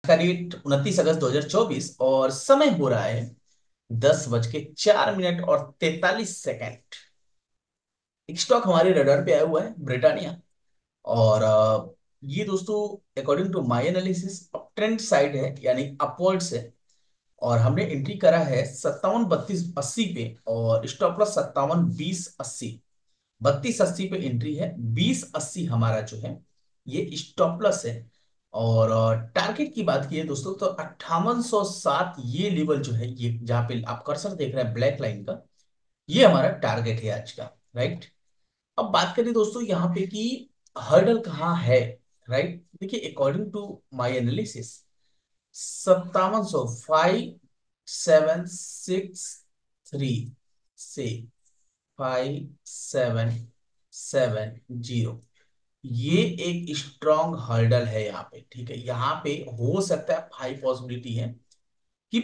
का डेट 29 अगस्त 2024 और समय हो रहा है 10 बज के 4 मिनट और 43 सेकेंड। एक स्टॉक हमारे रडार पे आया हुआ है ब्रिटानिया। और ये दोस्तों according to my analysis up trend side है, यानी अपवर्ड्स है। और हमने एंट्री करा है 57-32-80 पे और स्टॉप लॉस 57-20-80। 32-80 पे एंट्री है, 20-80 हमारा जो है ये स्टॉप लॉस है। और टारगेट की बात की है दोस्तों तो 5807 ये लेवल जो है, ये जहां पे आप कर्सर देख रहे हैं ब्लैक लाइन का, ये हमारा टारगेट है आज का। राइट। अब बात करें दोस्तों यहाँ पे कि हर्डल कहाँ है। राइट, देखिए अकॉर्डिंग टू माय एनालिसिस 57,5,7,6,3 से 5,7,7,0 ये एक स्ट्रॉन्ग हर्डल है यहाँ पे। ठीक है, यहाँ पे हो सकता है हाई पॉसिबिलिटी है कि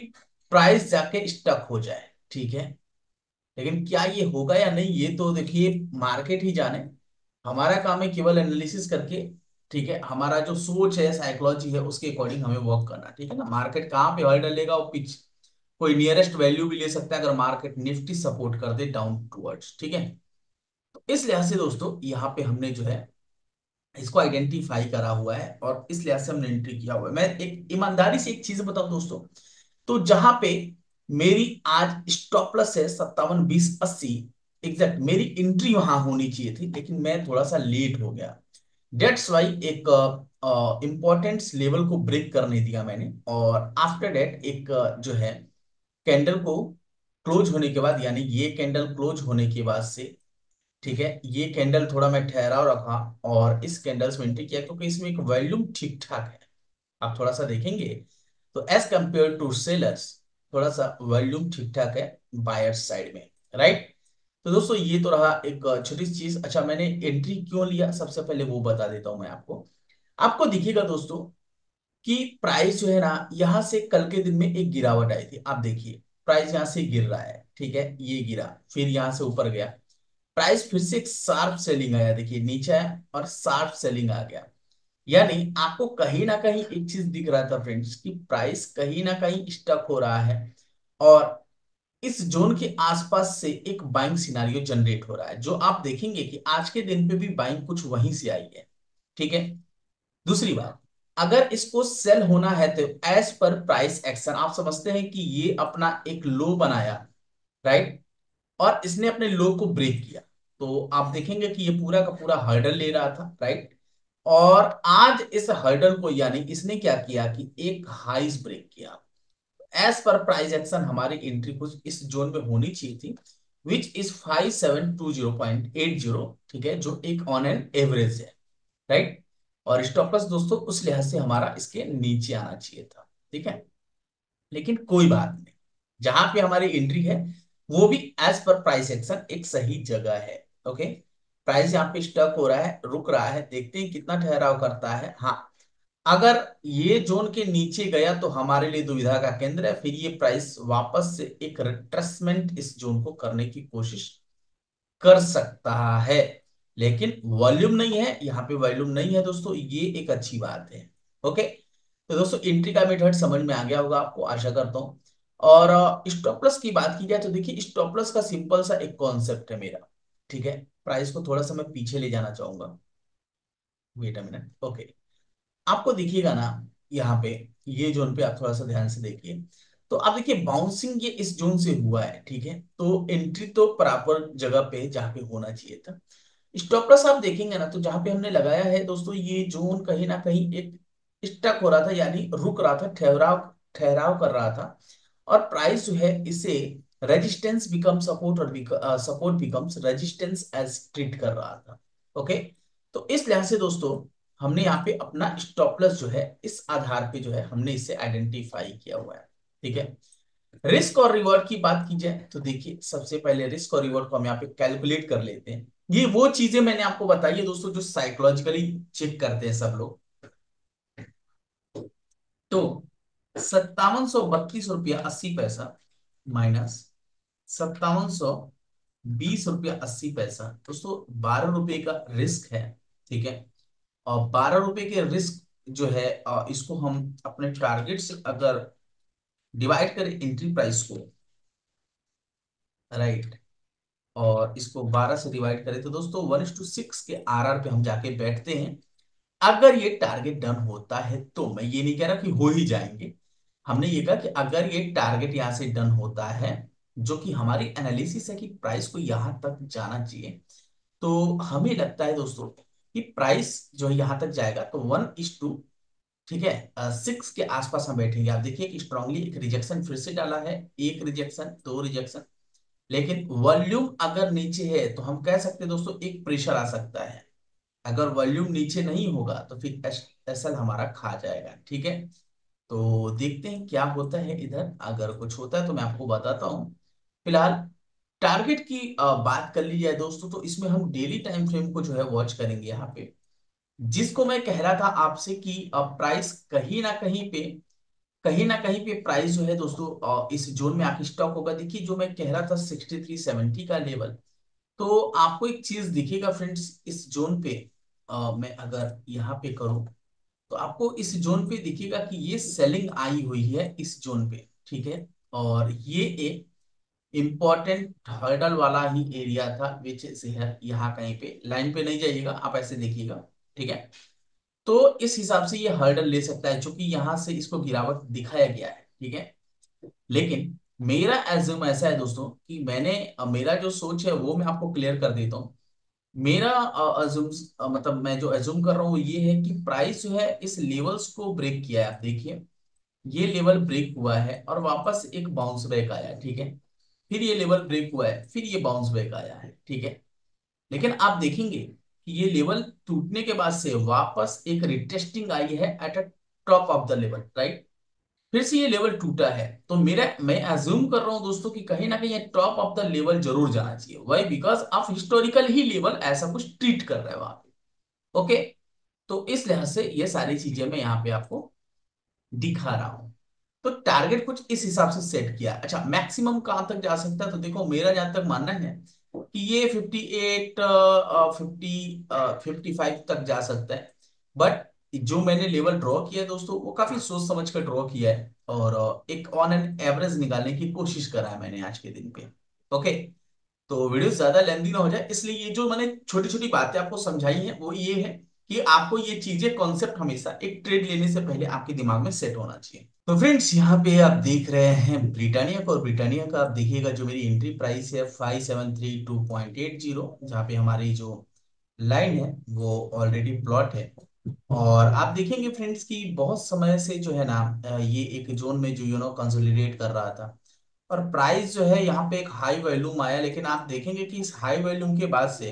प्राइस जाके स्टक हो जाए। ठीक है, लेकिन क्या ये होगा या नहीं ये तो देखिए मार्केट ही जाने। हमारा काम है केवल एनालिसिस करके, ठीक है, हमारा जो सोच है साइकोलॉजी है उसके अकॉर्डिंग हमें वर्क करना। ठीक है ना, मार्केट कहाँ पे हर्डल लेगा वो पिच कोई नियरेस्ट वैल्यू भी ले सकता है अगर मार्केट निफ्टी सपोर्ट कर दे डाउन टूवर्ड्स। ठीक है, तो इस लिहाज से दोस्तों यहाँ पे हमने जो है इसको आइडेंटिफाई करा हुआ है और इस लिहाज से हमने एंट्री किया हुआ है। मैं एक ईमानदारी से एक चीज बताऊं दोस्तों, तो जहां पे मेरी आज स्टॉप लॉस है 57-20-80, एग्जैक्ट मेरी एंट्री वहां होनी चाहिए थी, लेकिन मैं थोड़ा सा लेट हो गया। डेट्स वाई एक इंपॉर्टेंट लेवल को ब्रेक करने दिया मैंने, और आफ्टर डेट एक जो है कैंडल को क्लोज होने के बाद, यानी ये कैंडल क्लोज होने के बाद से, ठीक है, ये कैंडल थोड़ा मैं ठहराव रखा और इस कैंडल्स में एंट्री किया क्योंकि इसमें एक वॉल्यूम ठीक ठाक है। आप थोड़ा सा देखेंगे तो एज कंपेयर टू सेलर्स थोड़ा सा वॉल्यूम ठीक ठाक है बायर्स साइड में। राइट। तो दोस्तों ये तो रहा एक छोटी सी चीज। अच्छा, मैंने एंट्री क्यों लिया सबसे पहले वो बता देता हूं मैं आपको। आपको दिखेगा दोस्तों कि प्राइस जो है ना, यहां से कल के दिन में एक गिरावट आई थी। आप देखिए प्राइस यहां से गिर रहा है, ठीक है, ये गिरा फिर यहां से ऊपर गया, प्राइस फिर से एक शार्प सेलिंग आया, देखिए नीचे आया और शार्प सेलिंग आ गया। यानी आपको कहीं ना कहीं एक चीज दिख रहा था फ्रेंड्स कि प्राइस कहीं ना कहीं स्टक हो रहा है और इस जोन के आसपास से एक बाइंग सिनारियो जनरेट हो रहा है, जो आप देखेंगे कि आज के दिन पे भी बाइंग कुछ वहीं से आई है। ठीक है, दूसरी बात, अगर इसको सेल होना है तो एज पर प्राइस एक्शन आप समझते हैं कि ये अपना एक लो बनाया, राइट, और इसने अपने लो को ब्रेक किया, तो आप देखेंगे कि ये पूरा का पूरा हर्डल ले रहा था, राइट। और आज इस हर्डल को यानी इसने क्या किया कि एक हाइस ब्रेक किया। एज पर प्राइस एक्शन हमारी एंट्री कुछ इस जोन में होनी चाहिए थी, विच इज 5720.80, ठीक है, जो एक ऑन एन एवरेज है। राइट। और स्टॉप लॉस दोस्तों उस लिहाज से हमारा इसके नीचे आना चाहिए था। ठीक है, लेकिन कोई बात नहीं, जहां पे हमारी एंट्री है वो भी एज पर प्राइस एक्शन एक सही जगह है। ओके, प्राइस यहाँ पे स्टक हो रहा है, रुक रहा है, देखते हैं कितना ठहराव करता है। हाँ, अगर ये जोन के नीचे गया तो हमारे लिए दुविधा का केंद्र है, फिर ये प्राइस वापस से एक रिट्रेसमेंट इस जोन को करने की कोशिश कर सकता है, लेकिन वॉल्यूम नहीं है यहाँ पे, वॉल्यूम नहीं है दोस्तों, ये एक अच्छी बात है। ओके, तो दोस्तों एंट्री का मेथड समझ में आ गया होगा आपको, आशा करता हूं। और स्टॉप लॉस की बात की जाए तो देखिए स्टॉप लॉस का सिंपल सा एक कॉन्सेप्ट है मेरा। ठीक है, प्राइस को थोड़ा सा मैं पीछे ले जाना चाहूंगा, वेट अ मिनट। ओके, आपको दिखिएगा ना यहाँ पे, ये जोन पे आप थोड़ा सा ध्यान से देखिए, तो आप देखिए बाउंसिंग ये इस जोन से हुआ है। ठीक है, तो एंट्री तो प्रॉपर जगह पे जहाँ पे होना चाहिए था। स्टॉप लॉस आप देखेंगे ना तो जहां पे हमने लगाया है दोस्तों, ये जोन कहीं ना कहीं एक स्टक हो रहा था, यानी रुक रहा था, ठहराव ठहराव कर रहा था। और प्राइस जो है इसे रेजिस्टेंस बिकम सपोर्ट और support becomes resistance as treat कर रहा था। ओके, तो इस लिहाज से दोस्तों हमने यहाँ पे अपना स्टॉप लॉस जो है इस आधार पे जो है हमने इसे आइडेंटिफाई किया हुआ है। ठीक है, रिस्क और रिवॉर्ड की बात की जाए तो देखिए सबसे पहले रिस्क और रिवॉर्ड को हम यहाँ पे कैलकुलेट कर लेते हैं। ये वो चीजें मैंने आपको बताई है दोस्तों जो साइकोलॉजिकली चेक करते हैं सब लोग। तो 5732 रुपया 80 पैसा माइनस 5720 रुपया 80 पैसा, दोस्तों 12 रुपए का रिस्क है। ठीक है, और 12 रुपए के रिस्क जो है इसको हम अपने टारगेट से अगर डिवाइड करें एंट्री प्राइस को, राइट, और इसको 12 से डिवाइड करें तो दोस्तों 1:6 के आरआर पे हम जाके बैठते हैं। अगर ये टारगेट डन होता है तो, मैं ये नहीं कह रहा कि हो ही जाएंगे, हमने ये कहा कि अगर ये टारगेट यहां से डन होता है, जो कि हमारी एनालिसिस है कि प्राइस को यहां तक जाना चाहिए, तो हमें लगता है दोस्तों कि प्राइस जो है यहां तक जाएगा तो 1:, ठीक है, 6 के आसपास हम बैठेंगे। आप देखिए कि स्ट्रांगली एक रिजेक्शन फिर से डाला है, एक रिजेक्शन, दो रिजेक्शन, लेकिन वॉल्यूम अगर नीचे है तो हम कह सकते हैं दोस्तों एक प्रेशर आ सकता है। अगर वॉल्यूम नीचे नहीं होगा तो फिर एसएल हमारा खा जाएगा, ठीक है। तो देखते हैं क्या होता है इधर, अगर कुछ होता है तो मैं आपको बताता हूँ। फिलहाल टारगेट की बात कर ली जाए दोस्तों, तो इसमें हम डेली टाइम फ्रेम को जो है वॉच करेंगे यहाँ पे, जिसको मैं कह रहा था आपसे कि प्राइस कहीं ना कहीं पे प्राइस जो है दोस्तों इस जोन में आके स्टॉक होगा। देखिए जो मैं कह रहा था 6370 का लेवल, तो आपको एक चीज दिखेगा फ्रेंड्स इस जोन पे, मैं अगर यहाँ पे करूं तो आपको इस जोन पे दिखेगा कि ये सेलिंग आई हुई है इस जोन पे, ठीक है। और ये एक इंपॉर्टेंट हर्डल वाला ही एरिया था, विच इज यहाँ कहीं पे लाइन पे नहीं जाइएगा, आप ऐसे देखिएगा, ठीक है। तो इस हिसाब से ये हर्डल ले सकता है, क्योंकि यहां से इसको गिरावट दिखाया गया है, ठीक है। लेकिन मेरा एज्यूम ऐसा है दोस्तों कि मेरा जो सोच है वो मैं आपको क्लियर कर देता हूँ। मेरा अज्यूम मतलब मैं जो एज्यूम कर रहा हूँ वो ये है कि प्राइस जो है इस लेवल्स को ब्रेक किया है। आप देखिए ये लेवल ब्रेक हुआ है और वापस एक बाउंस बैक आया, ठीक है। फिर ये लेवल ब्रेक हुआ है, फिर ये बाउंस बैक आया है, ठीक है। लेकिन आप देखेंगे कि ये लेवल टूटने के बाद से वापस एक रिटेस्टिंग आई है at a top of the level, right. फिर से ये लेवल टूटा है, तो मैं अज्यूम कर रहा हूं दोस्तों कि कहीं ना कहीं ये टॉप ऑफ द लेवल जरूर जाना चाहिए। वाई? बिकॉज आप हिस्टोरिकल ही लेवल ऐसा कुछ ट्रीट कर रहे हो वहां पे, ओके। तो इस लिहाज से ये सारी चीजें मैं यहाँ पे आपको दिखा रहा हूं। तो टारगेट कुछ इस हिसाब से सेट किया। अच्छा, मैक्सिमम कहां तक जा सकता है? तो देखो मेरा जहां तक मानना है कि ये 58 55 तक जा सकता है। बट जो मैंने लेवल ड्रॉ किया है दोस्तों वो काफी सोच समझ कर ड्रॉ किया है, और एक ऑन एन एवरेज निकालने की कोशिश करा है मैंने आज के दिन पे, ओके। तो वीडियो ज्यादा लेंदी ना हो जाए, इसलिए ये जो मैंने छोटी छोटी बातें आपको समझाई हैं वो ये है कि आपको ये चीजें कॉन्सेप्ट हमेशा एक ट्रेड लेने से पहले आपके दिमाग में सेट होना चाहिए। तो फ्रेंड्स यहाँ पे आप देख रहे हैं ब्रिटानिया को, और ब्रिटानिया का आप देखिएगा जो मेरी एंट्री प्राइस है 5732.80, जहाँ पे हमारी जो लाइन है वो ऑलरेडी प्लॉट है। और आप देखेंगे फ्रेंड्स कि बहुत समय से जो है ना ये एक जोन में जो कंसोलिडेट कर रहा था, और प्राइस जो है यहाँ पे एक हाई वॉल्यूम आया, लेकिन आप देखेंगे कि इस हाई वॉल्यूम के बाद से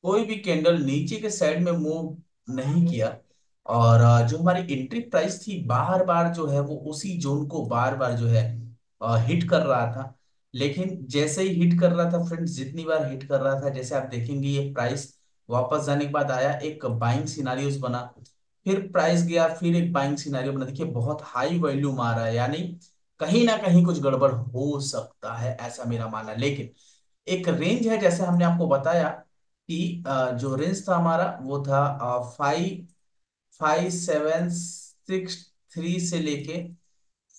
कोई भी कैंडल नीचे के साइड में मूव नहीं किया। और जो हमारी एंट्री प्राइस थी बार बार जो है वो उसी जोन को बार बार जो है हिट कर रहा था। लेकिन जैसे ही हिट कर रहा था फ्रेंड्स, जितनी बार हिट कर रहा था, जैसे आप देखेंगे ये प्राइस वापस जाने के बाद आया, एक बाइंग सिनारियोस बना, फिर प्राइस गया, फिर एक बाइंग सिनारियो बना। देखिए बहुत हाई वॉल्यूम आ रहा है, यानी कहीं ना कहीं कुछ गड़बड़ हो सकता है, ऐसा मेरा मानना है। लेकिन एक रेंज है, जैसे हमने आपको बताया कि जो रेंज था हमारा वो था 5763 से लेके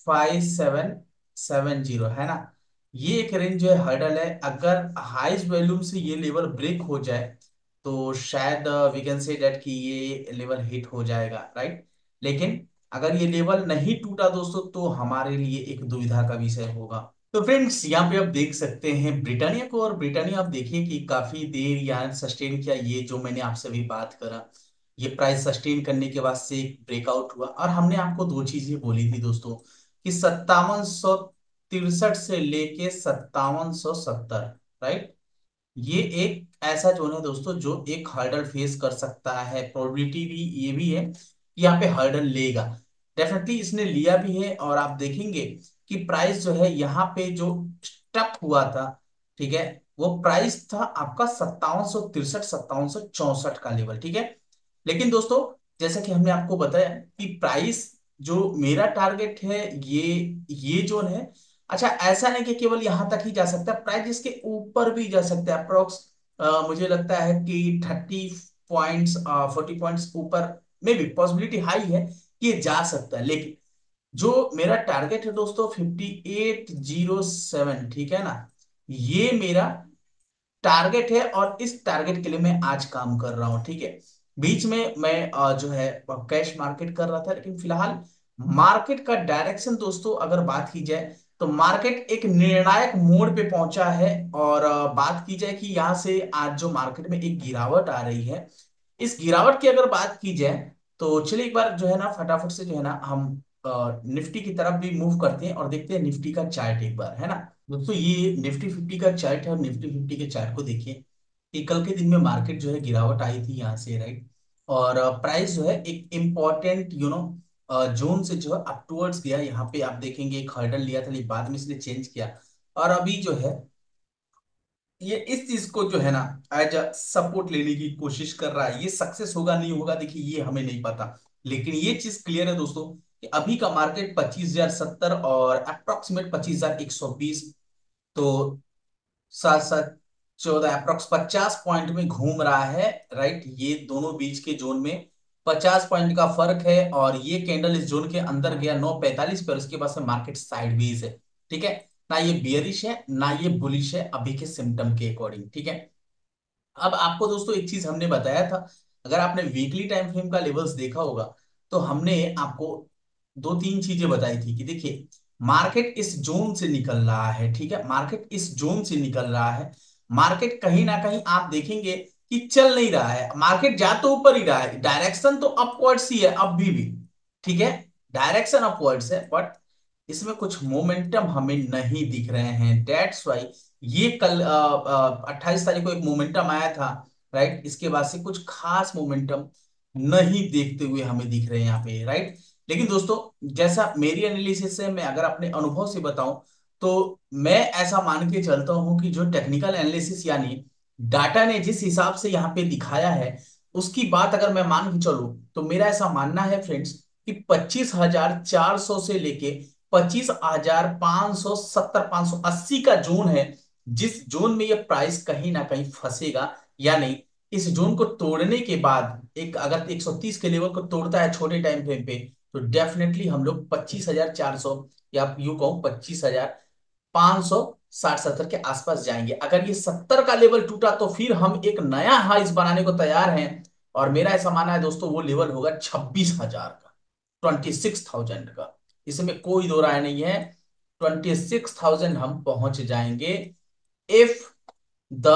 5770, है ना। ये एक रेंज जो है हर्डल है। अगर हाईएस्ट वॉल्यूम से ये लेवल ब्रेक हो जाए तो शायद वी कैन से दैट कि ये लेवल हिट हो जाएगा, राइट। लेकिन अगर ये लेवल नहीं टूटा दोस्तों तो हमारे लिए एक दुविधा का विषय होगा। तो फ्रेंड्स यहाँ पे आप देख सकते हैं ब्रिटानिया को, और ब्रिटानिया आप देखिए कि काफी देर यहाँ सस्टेन किया। ये जो मैंने आपसे भी बात करा, ये प्राइस सस्टेन करने के बाद से ब्रेकआउट हुआ, और हमने आपको दो चीजें बोली थी दोस्तों कि 5763 से लेके 5770, राइट। ये एक ऐसा जोन है दोस्तों जो एक हर्डल फेस कर सकता है। प्रोबेबिलिटी भी ये भी है कि यहाँ पे हर्डल लेगा, डेफिनेटली इसने लिया भी है। और आप देखेंगे कि प्राइस जो है यहाँ पे जो स्टक हुआ था, ठीक है, वो प्राइस था आपका 5763 5764 का लेवल, ठीक है। लेकिन दोस्तों जैसा कि हमने आपको बताया कि प्राइस जो मेरा टारगेट है ये जोन है। अच्छा, ऐसा नहीं कि केवल यहां तक ही जा सकता है, प्राइस इसके ऊपर भी जा सकता है। अप्रोक्स मुझे लगता है कि 30 पॉइंट्स 40 पॉइंट्स ऊपर मे बी पॉसिबिलिटी हाई है कि ये जा सकता है, लेकिन जो मेरा टारगेट है दोस्तों 5807, ठीक है ना, ये मेरा टारगेट है और इस टारगेट के लिए मैं आज काम कर रहा हूं, ठीक है। बीच में मैं जो है कैश मार्केट कर रहा था, लेकिन फिलहाल मार्केट का डायरेक्शन दोस्तों अगर बात की जाए तो मार्केट एक निर्णायक मोड़ पे पहुंचा है। और बात की जाए कि यहां से आज जो मार्केट में एक गिरावट आ रही है, इस गिरावट की अगर बात की जाए तो चलिए एक बार जो है ना फटाफट से जो है ना हम निफ्टी की तरफ भी मूव करते हैं और देखते हैं निफ्टी का चार्ट एक बार, है ना। दोस्तों ये निफ्टी 50 का चार्ट है और निफ्टी 50 के चार्ट को देखिए कि कल के दिन में मार्केट जो है गिरावट आई थी यहाँ से, राइट। और प्राइस जो है एक इम्पॉर्टेंट जोन से जो है अपटुवर्ड्स गया। यहाँ पे आप देखेंगे एक हर्डल लिया था, लेकिन बाद में इसने चेंज किया और अभी जो है ये इस चीज को जो है ना एज अ सपोर्ट लेने की कोशिश कर रहा है। ये सक्सेस होगा नहीं होगा देखिए ये हमें नहीं पता, लेकिन ये चीज क्लियर है दोस्तों कि अभी का मार्केट 25,070 और अप्रोक्सीमेट 25,120, तो 7 7 14 अप्रोक्स 50 पॉइंट में घूम रहा है, राइट। ये दोनों बीच के जोन में 50 पॉइंट का फर्क है और ये कैंडल इस जोन के अंदर गया 9:45 पर, उसके बाद से मार्केट साइडवेज है, ठीक है। ना ये बियरिश है ना ये बुलिश है अभी के सिम्टम के अकॉर्डिंग, ठीक है। अब आपको दोस्तों एक चीज हमने बताया था, अगर आपने वीकली टाइम फ्रेम का लेवल्स देखा होगा तो हमने आपको दो तीन चीजें बताई थी कि देखिए मार्केट इस जोन से निकल रहा है, ठीक है। मार्केट इस जोन से निकल रहा है, मार्केट कहीं ना कहीं आप देखेंगे कि चल नहीं रहा है, मार्केट जा तो ऊपर ही रहा है, डायरेक्शन तो अपवर्ड्स ही है अभी भी, ठीक है। डायरेक्शन अपवर्ड्स है बट इसमें कुछ मोमेंटम हमें नहीं दिख रहे हैं। डेट्स वाई ये कल 28 तारीख को एक मोमेंटम आया था, राइट। इसके बाद से कुछ खास मोमेंटम नहीं देखते हुए हमें दिख रहे हैं यहाँ पे, राइट। लेकिन दोस्तों जैसा मेरी एनालिसिस है, मैं अगर अपने अनुभव से बताऊं तो मैं ऐसा मान के चलता हूं कि जो टेक्निकल एनालिसिस यानी डाटा ने जिस हिसाब से यहाँ पे दिखाया है उसकी बात अगर मैं मान के चलूं तो मेरा ऐसा मानना है फ्रेंड्स कि 25,400 से लेके 25,570 580 का जोन है, जिस जोन में ये प्राइस कहीं ना कहीं फंसेगा। यानी इस जोन को तोड़ने के बाद एक अगर 130 के लेवल को तोड़ता है छोटे टाइम फ्रेम पे तो डेफिनेटली हम लोग 25,400 या यूं कहूं 25,560 70 के आसपास जाएंगे। अगर ये 70 का लेवल टूटा तो फिर हम एक नया हाइस बनाने को तैयार हैं और मेरा ऐसा मानना है दोस्तों वो लेवल होगा 26,000 का, 26,000 का, इसमें कोई दो राय नहीं है। 26,000 हम पहुंच जाएंगे if the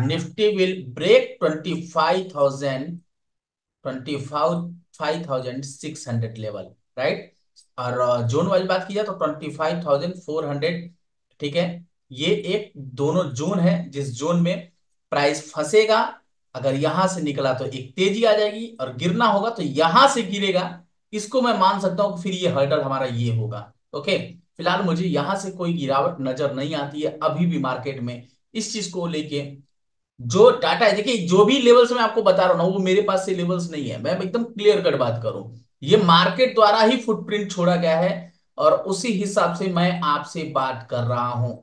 Nifty will break 25,000 25,600 level, right. और जोन वाली बात की जाए तो 25,400, ठीक है। ये एक दोनों जोन है जिस जोन में प्राइस फंसेगा, अगर यहां से निकला तो एक तेजी आ जाएगी और गिरना होगा तो यहां से गिरेगा। इसको मैं मान सकता हूं कि फिर ये हर्डल हमारा ये होगा, ओके। फिलहाल मुझे यहां से कोई गिरावट नजर नहीं आती है अभी भी मार्केट में। इस चीज को लेके जो डाटा है देखिए, जो भी लेवल्स मैं आपको बता रहा हूं ना वो मेरे पास से लेवल्स नहीं है, मैं एकदम क्लियर कट बात करूं, ये मार्केट द्वारा ही फुटप्रिंट छोड़ा गया है और उसी हिसाब से मैं आपसे बात कर रहा हूं,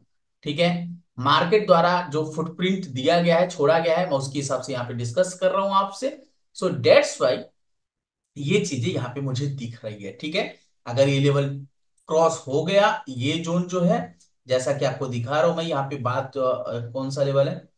ठीक है। मार्केट द्वारा जो फुटप्रिंट दिया गया है छोड़ा गया है मैं उसके हिसाब से यहाँ पे डिस्कस कर रहा हूं आपसे। सो डेट्स वाई ये चीजें यहाँ पे मुझे दिख रही है, ठीक है। अगर ये लेवल क्रॉस हो गया ये जोन जो है, जैसा कि आपको दिखा रहा हूं मैं यहाँ पे बात कौन सा लेवल है,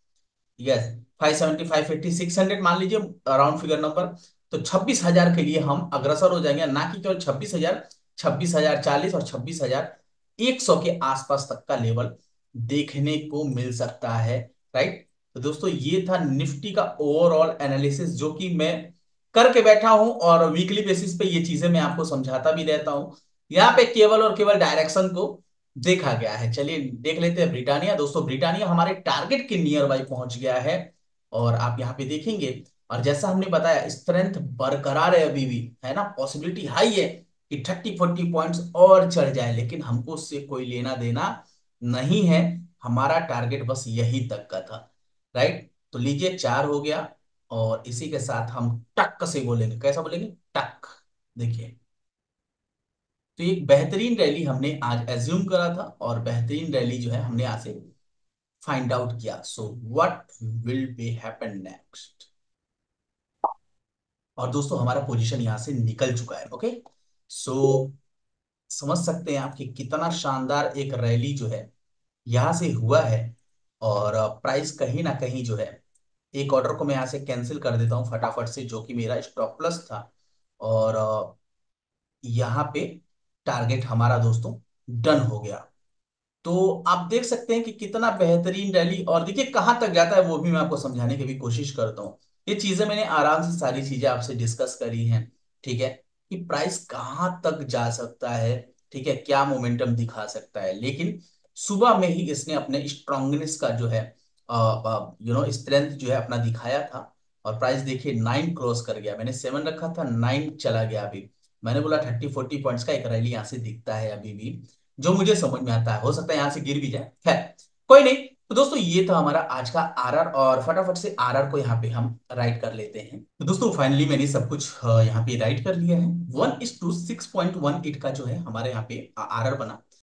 यस 570 580 600 मान लीजिए राउंड फिगर नंबर, तो 26,000 के लिए हम अग्रसर हो जाएंगे, ना कि केवल 26,000, 26,040 और 26,100 के आसपास तक का लेवल देखने को मिल सकता है, राइट। तो दोस्तों ये था निफ्टी का ओवरऑल एनालिसिस जो कि मैं करके बैठा हूं और वीकली बेसिस पे ये चीजें मैं आपको समझाता भी रहता हूं। यहाँ पे केवल और केवल डायरेक्शन को देखा गया है। चलिए देख लेते हैं ब्रिटानिया। दोस्तों ब्रिटानिया हमारे टारगेट के नियर बाई पहुंच गया है और आप यहाँ पे देखेंगे और जैसा हमने बताया स्ट्रेंथ बरकरार है अभी भी, है ना। पॉसिबिलिटी हाई है कि 30 40 पॉइंट्स और चढ़ जाए, लेकिन हमको उससे कोई लेना देना नहीं है। हमारा टारगेट बस यही तक का था, राइट। तो लीजिए 4 हो गया और इसी के साथ हम टक से बोलेंगे, कैसा बोलेंगे, टक। देखिए तो एक बेहतरीन रैली हमने आज एज्यूम करा था और बेहतरीन रैली जो है हमने आज से फाइंड आउट किया। So what will be happen next. और दोस्तों हमारा पोजीशन यहाँ से निकल चुका है। ओके, सो समझ सकते हैं आप कि कितना शानदार एक रैली जो है यहाँ से हुआ है। और प्राइस कहीं ना कहीं जो है, एक ऑर्डर को मैं यहाँ से कैंसिल कर देता हूँ फटाफट से, जो कि मेरा स्टॉप प्लस था। और यहाँ पे टारगेट हमारा दोस्तों डन हो गया। तो आप देख सकते हैं कि कितना बेहतरीन रैली, और देखिए कहां तक जाता है वो भी मैं आपको समझाने की भी कोशिश करता हूँ। ये चीजें मैंने आराम से सारी चीजें आपसे डिस्कस करी हैं, ठीक है, कि प्राइस कहां तक जा सकता है, ठीक है, क्या मोमेंटम दिखा सकता है। लेकिन सुबह में ही इसने अपने स्ट्रांगनेस का जो है स्ट्रेंथ जो है अपना दिखाया था। और प्राइस देखिए 9 क्रॉस कर गया, मैंने 7 रखा था, 9 चला गया अभी। मैंने बोला 30-40 पॉइंट्स का एक रैली यहाँ से दिखता है अभी भी, जो मुझे समझ में आता है। हो सकता है यहां से गिर भी जाए, खैर कोई नहीं। तो दोस्तों ये था हमारा आज का आरआर, और फटाफट से आरआर को यहाँ पे हम राइट कर लेते हैं। तो दोस्तों फाइनली मैंने सब कुछ यहाँ पे राइट कर लिया है। 1:6.18 का जो है हमारे यहाँ पे आरआर बना।